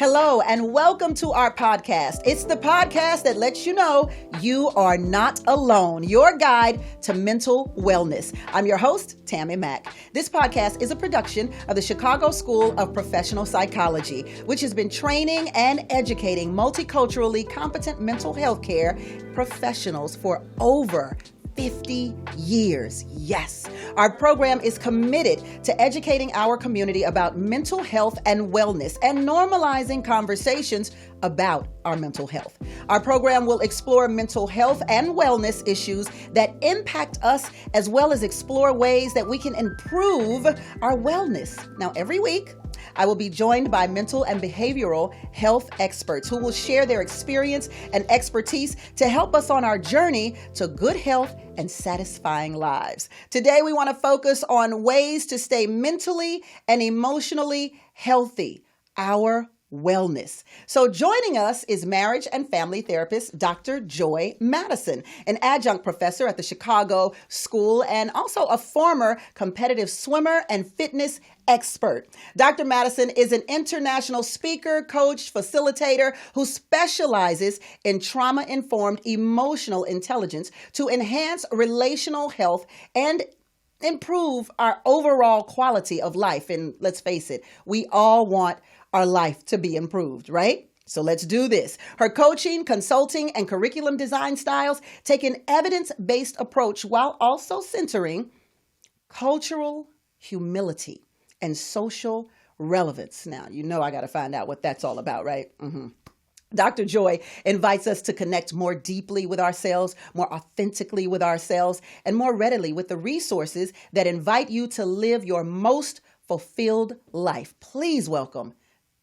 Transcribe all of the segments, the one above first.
Hello, and welcome to our podcast. It's the podcast that lets you know you are not alone. Your guide to mental wellness. I'm your host, Tammy Mack. This podcast is a production of the Chicago School of Professional Psychology, which has been training and educating multiculturally competent mental health care professionals for over 50 years. Yes. Our program is committed to educating our community about mental health and wellness and normalizing conversations about our mental health. Our program will explore mental health and wellness issues that impact us, as well as explore ways that we can improve our wellness. Now, every week, I will be joined by mental and behavioral health experts who will share their experience and expertise to help us on our journey to good health and satisfying lives. Today, we want to focus on ways to stay mentally and emotionally healthy, our wellness. So joining us is marriage and family therapist, Dr. Joi Madison, an adjunct professor at the Chicago School and also a former competitive swimmer and fitness expert. Dr. Madison is an international speaker, coach, facilitator who specializes in trauma-informed emotional intelligence to enhance relational health and improve our overall quality of life. And let's face it, we all want our life to be improved, right? So let's do this. Her coaching, consulting, and curriculum design styles take an evidence-based approach while also centering cultural humility and social relevance. Now, you know I got to find out what that's all about, right? Dr. Joi invites us to connect more deeply with ourselves, more authentically with ourselves, and more readily with the resources that invite you to live your most fulfilled life. Please welcome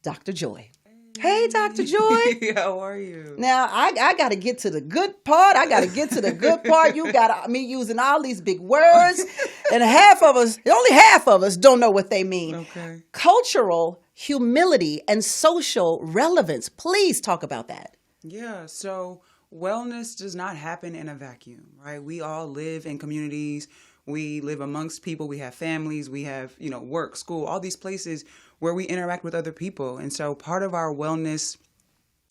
Dr. Joi. Hey, Dr. Joi. How are you? Now, I got to get to the good part. You got me using all these big words, and only half of us don't know what they mean. Okay. Cultural humility and social relevance. Please talk about that. Yeah, so wellness does not happen in a vacuum, right? We all live in communities. We live amongst people. We have families. We have, work, school, all these places where we interact with other people. And so part of our wellness,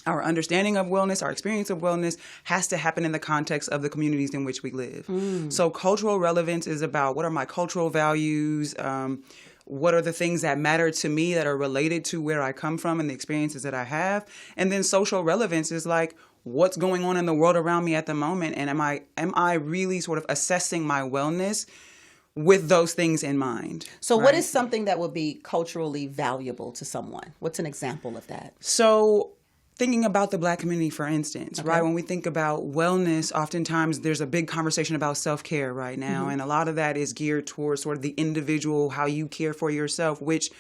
our understanding of wellness, our experience of wellness has to happen in the context of the communities in which we live. So cultural relevance is about what are my cultural values, what are the things that matter to me that are related to where I come from and the experiences that I have. And then social relevance is like, what's going on in the world around me at the moment? And am I really sort of assessing my wellness with those things in mind? So what is something that would be culturally valuable to someone? What's an example of that? So thinking about the Black community, for instance, Okay. right? When we think about wellness, oftentimes there's a big conversation about self-care right now. And a lot of that is geared towards sort of the individual, how you care for yourself, which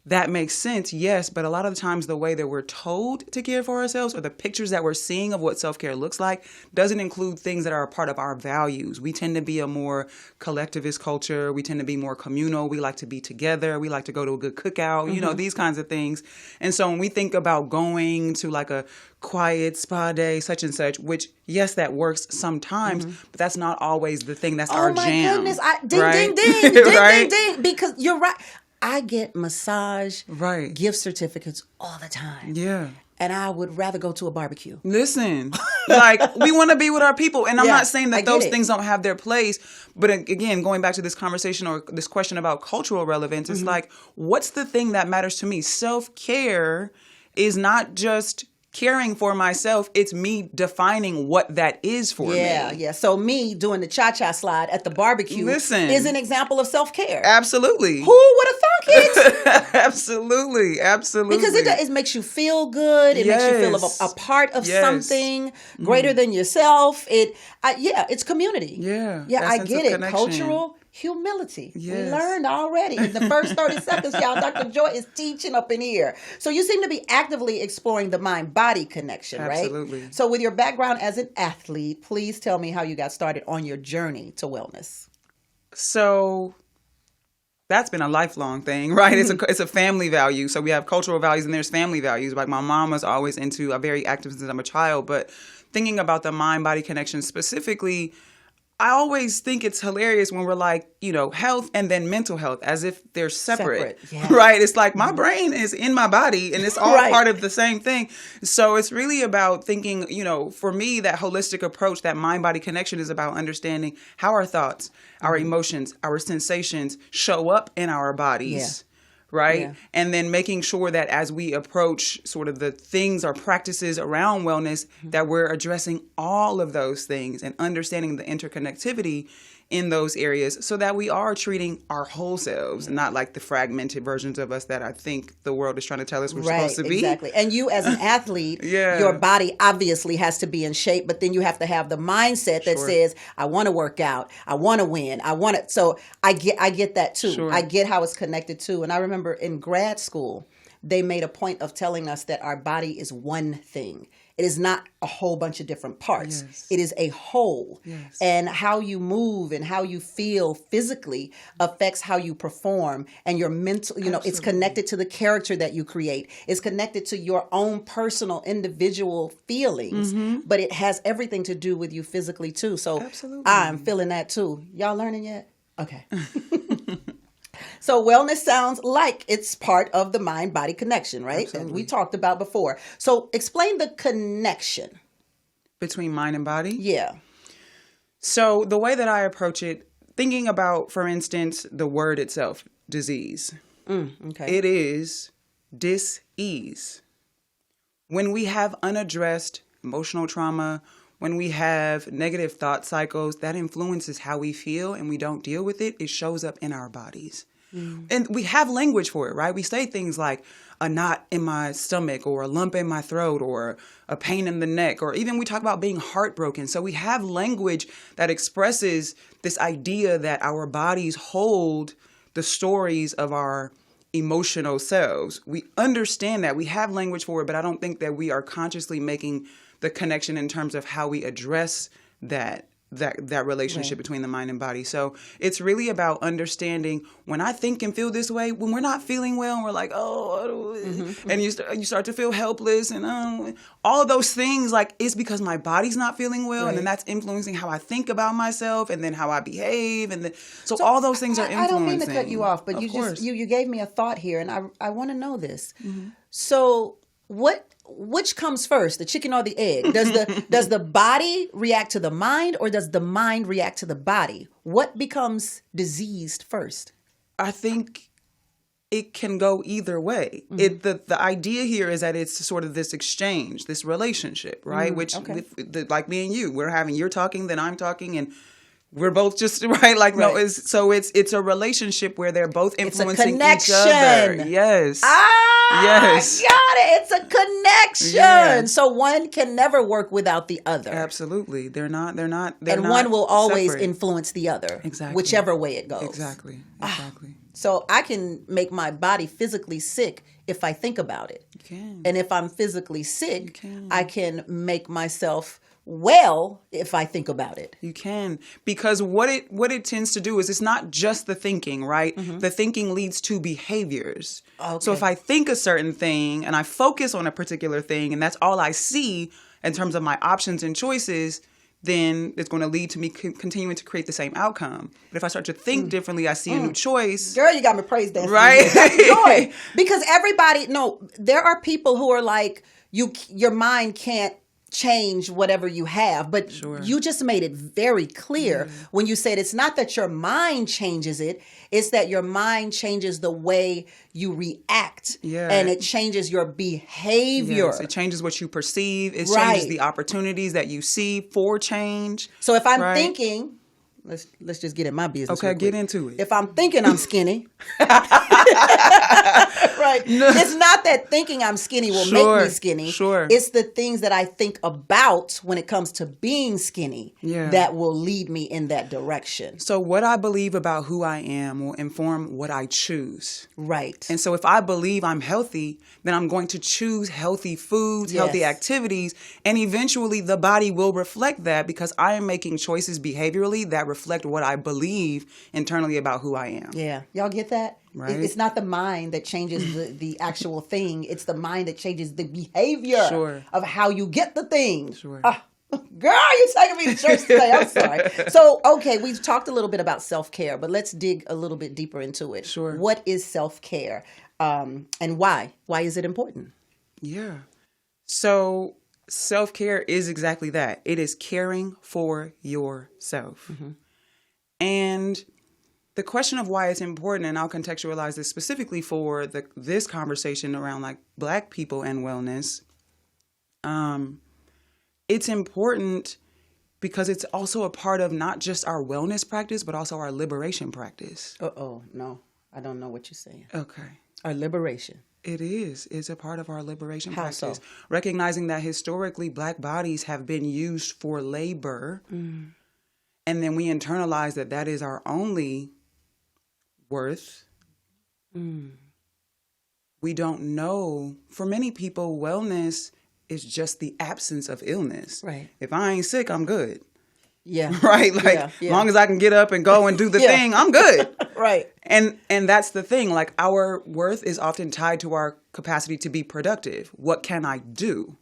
that makes sense, yes, but a lot of the times the way that we're told to care for ourselves or the pictures that we're seeing of what self-care looks like doesn't include things that are a part of our values. We tend to be a more collectivist culture. We tend to be more communal. We like to be together. We like to go to a good cookout, these kinds of things. And so when we think about going to like a quiet spa day, such and such, which, yes, that works sometimes, but that's not always the thing that's our jam. Oh, my goodness. Ding, right? ding, ding, Right? ding, ding, because you're right. I get massage Right. gift certificates all the time. Yeah. And I would rather go to a barbecue. Listen, like we want to be with our people. And I'm Yeah, not saying I that get those it. things don't have their place. But again, going back to this conversation or this question about cultural relevance, it's like, what's the thing that matters to me? Self-care is not just caring for myself, it's me defining what that is for me. Yeah. So me doing the cha-cha slide at the barbecue is an example of self-care. Absolutely. Who would have thought it? Absolutely. Because it makes you feel good. It makes you feel a part of something greater than yourself. It's community. Yeah. Yeah, that I sense get of it. connection. Cultural humility. Yes. We learned already. In the first 30 seconds, y'all, Dr. Joi is teaching up in here. So you seem to be actively exploring the mind-body connection, right? Absolutely. So with your background as an athlete, please tell me how you got started on your journey to wellness. So that's been a lifelong thing, right? It's a family value. So we have cultural values and there's family values. Like my mom was always very active since I'm a child, but thinking about the mind-body connection specifically, I always think it's hilarious when we're like, health and then mental health, as if they're separate. Yeah. Right? It's like my brain is in my body and it's all Right. part of the same thing. So it's really about thinking, for me, that holistic approach, that mind-body connection is about understanding how our thoughts, our emotions, our sensations show up in our bodies. Right? Yeah. And then making sure that as we approach sort of the things or practices around wellness, that we're addressing all of those things and understanding the interconnectivity in those areas so that we are treating our whole selves and not like the fragmented versions of us that I think the world is trying to tell us we're supposed to be. Exactly. And you as an athlete, your body obviously has to be in shape, but then you have to have the mindset that says, I want to work out, I want to win, I want it. So I get that too. Sure. I get how it's connected too. And I remember in grad school, they made a point of telling us that our body is one thing. It is not a whole bunch of different parts. Yes. It is a whole. Yes. And how you move and how you feel physically affects how you perform. And your mental, it's connected to the character that you create. It's connected to your own personal, individual feelings. But it has everything to do with you physically too. So Absolutely. I'm feeling that too. Y'all learning yet? Okay. So wellness sounds like it's part of the mind-body connection, right? Absolutely. And we talked about before. So explain the connection. Between mind and body? Yeah. So the way that I approach it, thinking about, for instance, the word itself, disease. Okay. It is dis-ease. When we have unaddressed emotional trauma, when we have negative thought cycles, that influences how we feel and we don't deal with it. It shows up in our bodies. And we have language for it, right? We say things like a knot in my stomach or a lump in my throat or a pain in the neck, or even we talk about being heartbroken. So we have language that expresses this idea that our bodies hold the stories of our emotional selves. We understand that. We have language for it, but I don't think that we are consciously making the connection in terms of how we address that relationship between the mind and body. So it's really about understanding when I think and feel this way, when we're not feeling well and we're like, and you start to feel helpless and all of those things, like it's because my body's not feeling well. And then that's influencing how I think about myself and then how I behave. And then, so all those things are influencing. I don't mean to cut you off, but you gave me a thought here and I want to know this. So which comes first, the chicken or the egg? Does the body react to the mind, or does the mind react to the body? What becomes diseased first? I think it can go either way. The idea here is that it's sort of this exchange, this relationship, right? Which, like me and you, you're talking, then I'm talking, and we're both just right. No, it's a relationship where they're both influencing each other. Yes. Yes. Got it. It's a connection. Yeah. So one can never work without the other. Absolutely. They're not. And not one will always separate. Influence the other. Exactly. Whichever way it goes. Exactly. So I can make my body physically sick if I think about it. You can. And if I'm physically sick, I can make myself well if I think about it. You can, because what it tends to do is it's not just the thinking, right? The thinking leads to behaviors. Okay. So if I think a certain thing and I focus on a particular thing and that's all I see in terms of my options and choices, then it's going to lead to me continuing to create the same outcome. But if I start to think differently, I see a new choice. Girl, you got me praise dancing. Right? Joy. Because there are people who are like, your mind can't change whatever you have, but you just made it very clear when you said it's not that your mind changes it, it's that your mind changes the way you react and it changes your behavior. Yes, it changes what you perceive. It changes the opportunities that you see for change. So if I'm thinking, let's just get in my business. Okay, get into it. If I'm thinking I'm skinny, right? No. It's not that thinking I'm skinny will make me skinny. It's the things that I think about when it comes to being skinny that will lead me in that direction. So what I believe about who I am will inform what I choose. Right. And so if I believe I'm healthy, then I'm going to choose healthy foods, healthy activities, and eventually the body will reflect that because I am making choices behaviorally that reflect what I believe internally about who I am. Yeah. Y'all get that? Right. It's not the mind that changes the actual thing. It's the mind that changes the behavior of how you get the thing. Girl, you taking me to church today. I'm sorry. So, okay, we've talked a little bit about self-care, but let's dig a little bit deeper into it. Sure. What is self-care, and why? Why is it important? Yeah. So self-care is exactly that. It is caring for yourself. And the question of why it's important, and I'll contextualize this specifically for this conversation around like Black people and wellness. It's important because it's also a part of not just our wellness practice, but also our liberation practice. No, I don't know what you're saying. Okay. Our liberation. It is. It's a part of our liberation How practice. so? Recognizing that historically Black bodies have been used for labor. And then we internalize that that is our only worth. We don't know. For many people, wellness is just the absence of illness. Right. If I ain't sick, I'm good. Yeah. Right? Like, as long as I can get up and go and do the thing, I'm good. Right. And that's the thing. Like, our worth is often tied to our capacity to be productive. What can I do?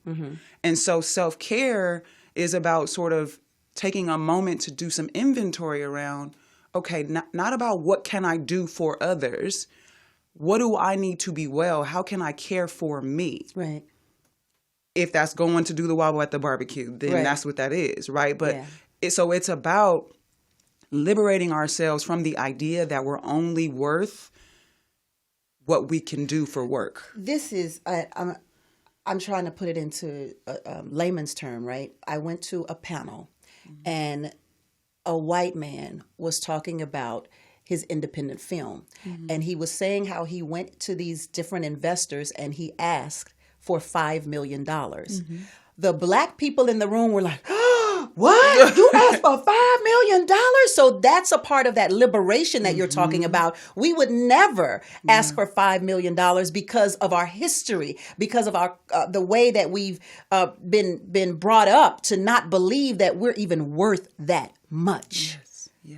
And so self-care is about sort of taking a moment to do some inventory around, okay, not about what can I do for others. What do I need to be well? How can I care for me? Right. If that's going to do the wobble at the barbecue, then that's what that is, right? But so it's about liberating ourselves from the idea that we're only worth what we can do for work. This is, I'm trying to put it into a layman's term, right? I went to a panel and a white man was talking about his independent film. And he was saying how he went to these different investors and he asked for $5 million. The Black people in the room were like, oh, what? You asked for $5 million? So that's a part of that liberation that you're talking about. We would never ask for $5 million because of our history, because of our the way that we've been brought up to not believe that we're even worth that much. Yes. Yeah.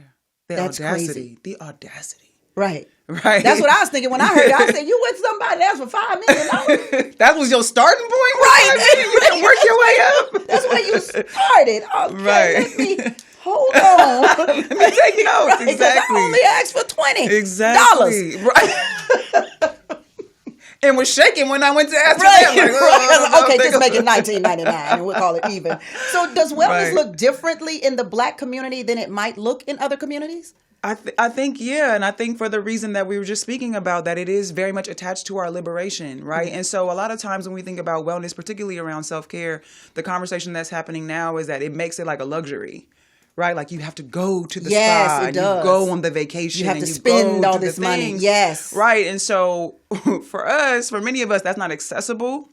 That's audacity. crazy. The audacity. Right. Right. That's what I was thinking when I heard it. I said, you went to somebody that asked for $5 million? That was your starting point? Right. You didn't work your way up. That's where you started. Okay, Right. let me, hold on. Let me take notes. Right, 'cause Exactly. I only asked for $20. Exactly. Right. And was shaking when I went to ask Right. for that. Like, Okay, just make it $19.99 and we'll call it even. So does wellness Right. look differently in the Black community than it might look in other communities? I think, yeah. And I think for the reason that we were just speaking about, that it is very much attached to our liberation, right? And so a lot of times when we think about wellness, particularly around self-care, the conversation that's happening now is that it makes it like a luxury, right? Like you have to go to the spa and does. you go on the vacation. You have and to you spend go all to this the money. things. Yes. Right. And so for many of us, that's not accessible.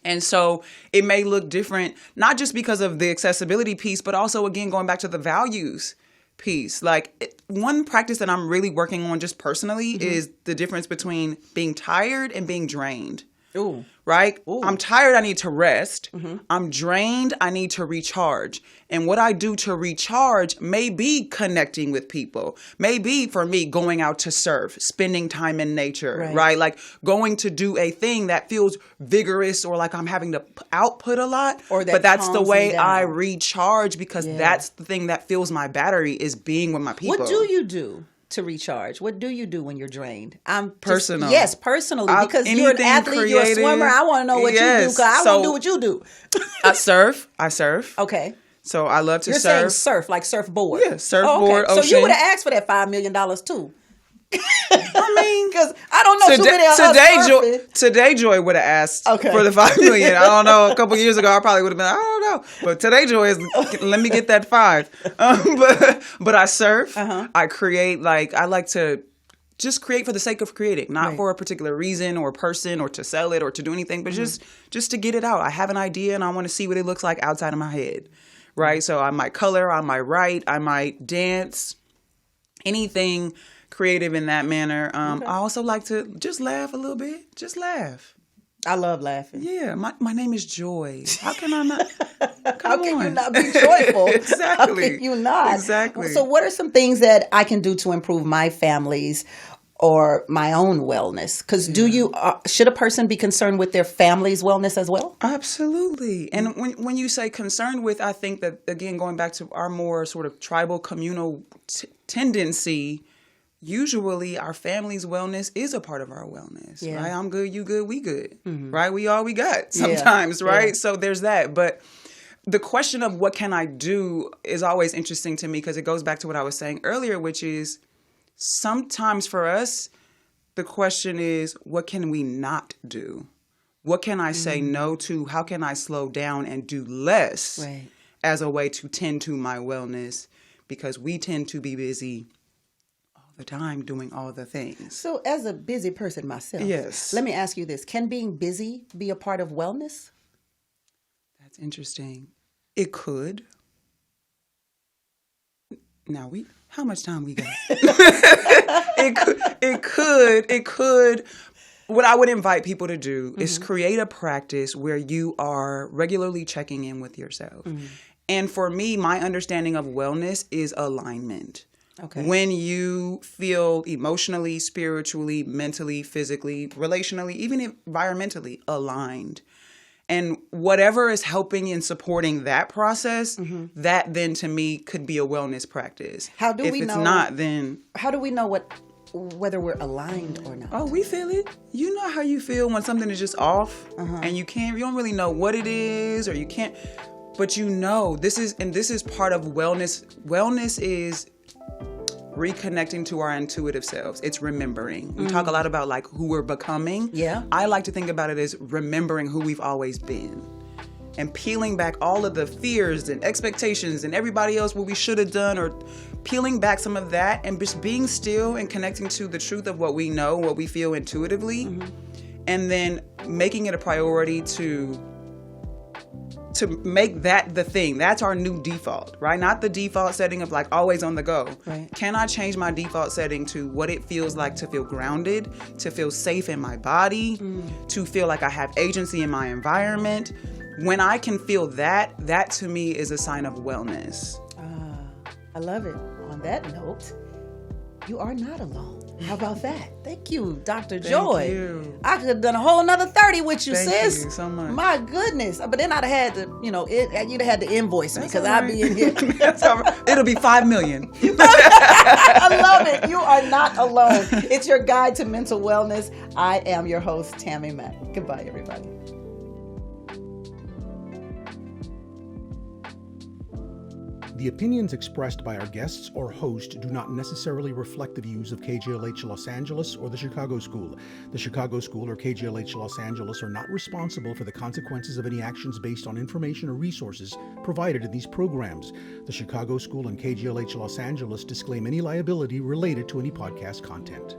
And so it may look different, not just because of the accessibility piece, but also, again, going back to the values piece. Like one practice that I'm really working on just personally is the difference between being tired and being drained. Ooh. Right? Ooh. I'm tired, I need to rest. I'm drained, I need to recharge. And what I do to recharge may be connecting with people. Maybe for me, going out to surf, spending time in nature, right? Like going to do a thing that feels vigorous or like I'm having to output a lot. Or that but that's the calms me way down. I recharge because that's the thing that fills my battery is being with my people. What do you do to recharge? What do you do when you're drained? Personal. Yes, personally, because you're an anything athlete, you're a creative. swimmer. I want to know what you do because I want to do what you do. I surf. Okay. So I love to You're surf. saying surf, like surfboard. Yeah, surfboard, So you ocean. would have asked for that $5 million too. I mean, Because I don't know too many of us surfing. Today Joy would have asked Okay. for the $5 million. I don't know. A couple years ago, I probably would have been. I don't know. But today Joy is. Let me get that $5. But I surf. I create. Like I like to just create for the sake of creating, not for a particular reason or person or to sell it or to do anything, but just to get it out. I have an idea and I want to see what it looks like outside of my head. Right. So I might color. I might write. I might dance. Anything creative in that manner. I also like to just laugh a little bit. Just laugh. I love laughing. Yeah, my name is Joy. How can I not? How can you not be joyful? Exactly. How can you not? Exactly. So what are some things that I can do to improve my family's or my own wellness? Because should a person be concerned with their family's wellness as well? Absolutely. And when you say concerned with, I think that, again, going back to our more sort of tribal communal tendency, usually our family's wellness is a part of our wellness, right? I'm good, you good, we good, right? We all we got sometimes, right? Yeah. So there's that. But the question of what can I do is always interesting to me, because it goes back to what I was saying earlier, which is sometimes for us, the question is, what can we not do? What can I say no to? How can I slow down and do less as a way to tend to my wellness? Because we tend to be busy all the time doing all the things. So as a busy person myself, let me ask you this. Can being busy be a part of wellness? That's interesting. It could. Now how much time we got? It could. What I would invite people to do is create a practice where you are regularly checking in with yourself. And for me, my understanding of wellness is alignment. Okay. When you feel emotionally, spiritually, mentally, physically, relationally, even environmentally aligned. And whatever is helping and supporting that process, that then to me could be a wellness practice. How do we know? If it's not, then how do we know whether we're aligned or not? Oh, we feel it. You know how you feel when something is just off, and you don't really know what it is, or you can't. But this is part of wellness. Wellness is reconnecting to our intuitive selves. It's remembering. We talk a lot about like who we're becoming. Yeah. I like to think about it as remembering who we've always been and peeling back all of the fears and expectations and everybody else what we should have done, or peeling back some of that and just being still and connecting to the truth of what we know, what we feel intuitively, and then making it a priority to make that the thing. That's our new default, right? Not the default setting of like always on the go. Right. Can I change my default setting to what it feels like to feel grounded, to feel safe in my body, to feel like I have agency in my environment? When I can feel that to me is a sign of wellness. I love it. On that note, you are not alone. How about that? Thank you, Dr. Joi. Thank you. I could have done a whole another 30 with you, sis. Thank you so much. My goodness. But then I'd have had to, you'd have had to invoice me, because I'd be in here. It'll be $5 million. I love it. You are not alone. It's your guide to mental wellness. I am your host, Tammy Mack. Goodbye, everybody. The opinions expressed by our guests or host do not necessarily reflect the views of KJLH Los Angeles or the Chicago School. The Chicago School or KJLH Los Angeles are not responsible for the consequences of any actions based on information or resources provided in these programs. The Chicago School and KJLH Los Angeles disclaim any liability related to any podcast content.